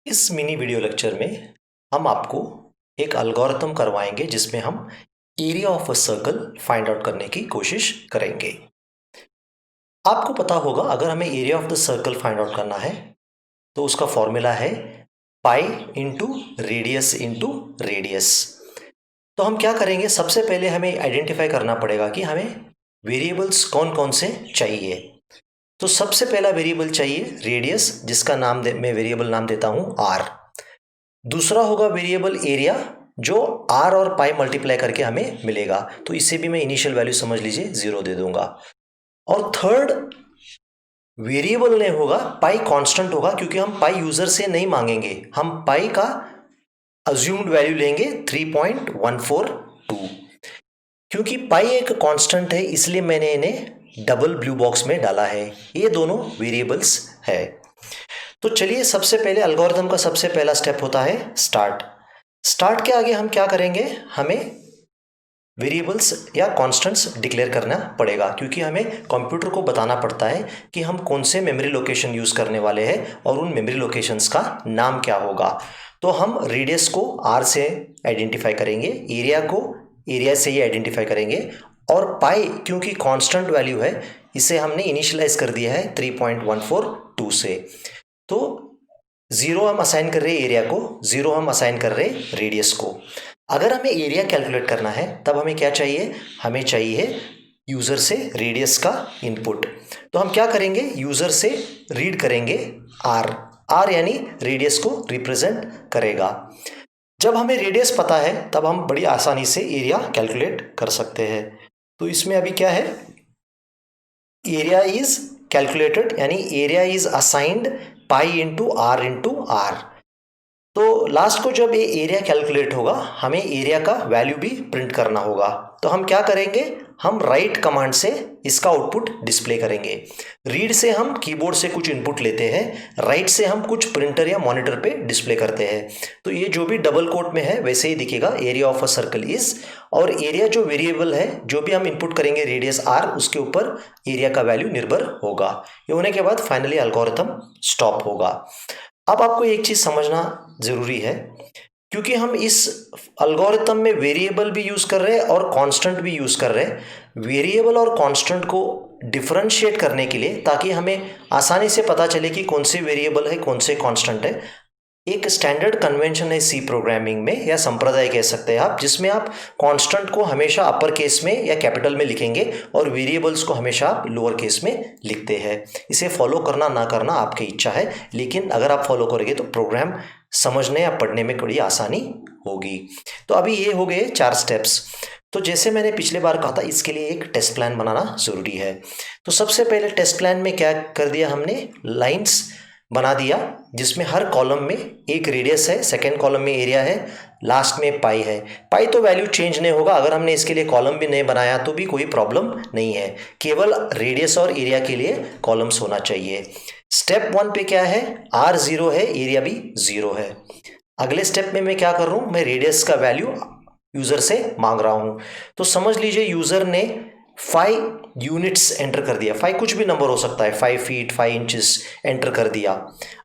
इस mini video lecture में हम आपको एक एल्गोरिथम करवाएंगे जिसमें हम area of a circle find out करने की कोशिश करेंगे। आपको पता होगा अगर हमें area of the circle find out करना है तो उसका फॉर्मूला है पाई इंटू रेडियस। तो हम क्या करेंगे, सबसे पहले हमें आइडेंटिफाई करना पड़ेगा कि हमें वेरिएबल्स कौन कौन से चाहिए। तो सबसे पहला वेरिएबल चाहिए रेडियस, जिसका मैं वेरिएबल नाम देता हूं आर। दूसरा होगा वेरिएबल एरिया, जो आर और पाई मल्टीप्लाई करके हमें मिलेगा, तो इसे भी मैं इनिशियल वैल्यू समझ लीजिए 0 दे दूंगा। और थर्ड वेरिएबल ने होगा पाई, कांस्टेंट होगा, क्योंकि हम पाई यूजर से नहीं मांगेंगे, हम पाई का अज्यूम्ड वैल्यू लेंगे 3.142। क्योंकि पाई एक कांस्टेंट है इसलिए मैंने इन्हें डबल ब्लू बॉक्स में डाला है। ये दोनों वेरिएबल्स है। तो चलिए, सबसे पहले एल्गोरिथम का सबसे पहला स्टेप होता है स्टार्ट। स्टार्ट के आगे हम क्या करेंगे, हमें वेरिएबल्स या कांस्टेंट्स डिक्लेयर करना पड़ेगा, क्योंकि हमें कंप्यूटर को बताना पड़ता है कि हम कौन से मेमोरी लोकेशन यूज करने वाले हैं और उन मेमोरी लोकेशंस का नाम क्या होगा। तो हम रेडियस को आर से आइडेंटिफाई करेंगे, एरिया को एरिया से ही आइडेंटिफाई करेंगे, और पाई क्योंकि कांस्टेंट वैल्यू है इसे हमने इनिशियलाइज कर दिया है 3.142 से। तो 0 हम असाइन कर रहे हैं एरिया को, 0 हम असाइन कर रहे हैं रेडियस को। अगर हमें एरिया कैलकुलेट करना है तब हमें क्या चाहिए, हमें चाहिए यूजर से रेडियस का इनपुट। तो हम क्या करेंगे, यूजर से रीड करेंगे आर। आर यानी रेडियस को रिप्रेजेंट करेगा। जब हमें रेडियस पता है तब हम बड़ी आसानी से एरिया कैलकुलेट कर सकते हैं। तो इसमें अभी क्या है, एरिया इज कैलकुलेटेड यानी area is assigned pi into r. तो लास्ट को जब ये एरिया कैलकुलेट होगा हमें एरिया का वैल्यू भी प्रिंट करना होगा। तो हम क्या करेंगे, हम राइट कमांड से इसका आउटपुट डिस्प्ले करेंगे। रीड से हम कीबोर्ड से कुछ इनपुट लेते हैं, राइट से हम कुछ प्रिंटर या मॉनिटर पे डिस्प्ले करते हैं। तो ये जो भी डबल कोट में है वैसे ही दिखेगा, area of a circle is, और एरिया जो वेरिएबल है जो भी हम इनपुट करेंगे रेडियस आर, उसके ऊपर एरिया का वैल्यू निर्भर होगा। ये होने के बाद फाइनली एल्गोरिथम स्टॉप होगा। अब आपको एक चीज समझना जरूरी है, क्योंकि हम इस एल्गोरिथम में वेरिएबल भी यूज कर रहे हैं और कांस्टेंट भी यूज कर रहे हैं। वेरिएबल और कांस्टेंट को डिफरेंशिएट करने के लिए, ताकि हमें आसानी से पता चले कि कौन से वेरिएबल है कौन से कांस्टेंट है, एक स्टैंडर्ड कन्वेंशन है सी प्रोग्रामिंग में, या संप्रदाय कह सकते हैं आप, जिसमें आप कांस्टेंट को हमेशा अपर केस में या कैपिटल में लिखेंगे और वेरिएबल्स को हमेशा आप लोअर केस में लिखते हैं। इसे फॉलो करना ना करना आपकी इच्छा है, लेकिन अगर आप फॉलो करेंगे तो प्रोग्राम समझने या पढ़ने में बड़ी आसानी होगी। तो अभी ये हो गए 4 स्टेप्स। तो जैसे मैंने पिछले बार कहा था, इसके लिए एक टेस्ट प्लान बनाना जरूरी है। तो सबसे पहले टेस्ट प्लान में क्या कर दिया हमने, लाइंस बना दिया जिसमें हर कॉलम में एक रेडियस है, सेकेंड कॉलम में एरिया है, लास्ट में पाई है। पाई तो वैल्यू चेंज नहीं होगा, अगर हमने इसके लिए कॉलम भी नहीं बनाया तो भी कोई प्रॉब्लम नहीं है, केवल रेडियस और एरिया के लिए कॉलम्स होना चाहिए। स्टेप 1 पे क्या है, आर 0 है, एरिया भी 0 है। अगले स्टेप में मैं क्या कर रहा हूं, मैं रेडियस का वैल्यू यूजर से मांग रहा हूं। तो समझ लीजिए यूजर ने 5 यूनिट्स एंटर कर दिया, 5 कुछ भी नंबर हो सकता है, 5 फीट 5 इंचेस एंटर कर दिया।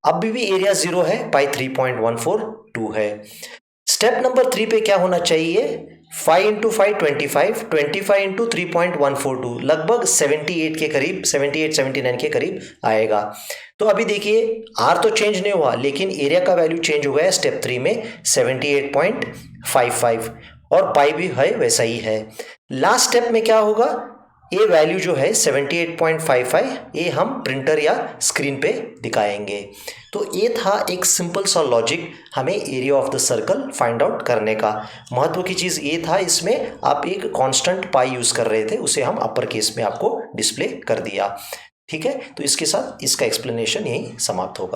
अब भी एरिया 0 है, पाई 3.142 है। स्टेप नंबर 3 पे क्या होना चाहिए, 5 इंटू 5 25 इंटू 3.142, लगभग 78 के करीब, 78-79 के करीब आएगा। तो अभी देखिए आर तो चेंज नहीं हुआ, लेकिन एरिया का वैल्यू चेंज हो गया स्टेप 3 में 78.55, और पाई भी है वैसा ही है। लास्ट स्टेप में क्या होगा, ये वैल्यू जो है 78.55, ये हम प्रिंटर या स्क्रीन पे दिखाएंगे। तो ये था एक सिंपल सा लॉजिक हमें area of the circle find out करने का। महत्व की चीज़ ये था, इसमें आप एक कांस्टेंट पाई यूज कर रहे थे, उसे हम अपर केस में आपको डिस्प्ले कर दिया। ठीक है, तो इसके साथ इसका एक्सप्लेनेशन यही समाप्त होगा।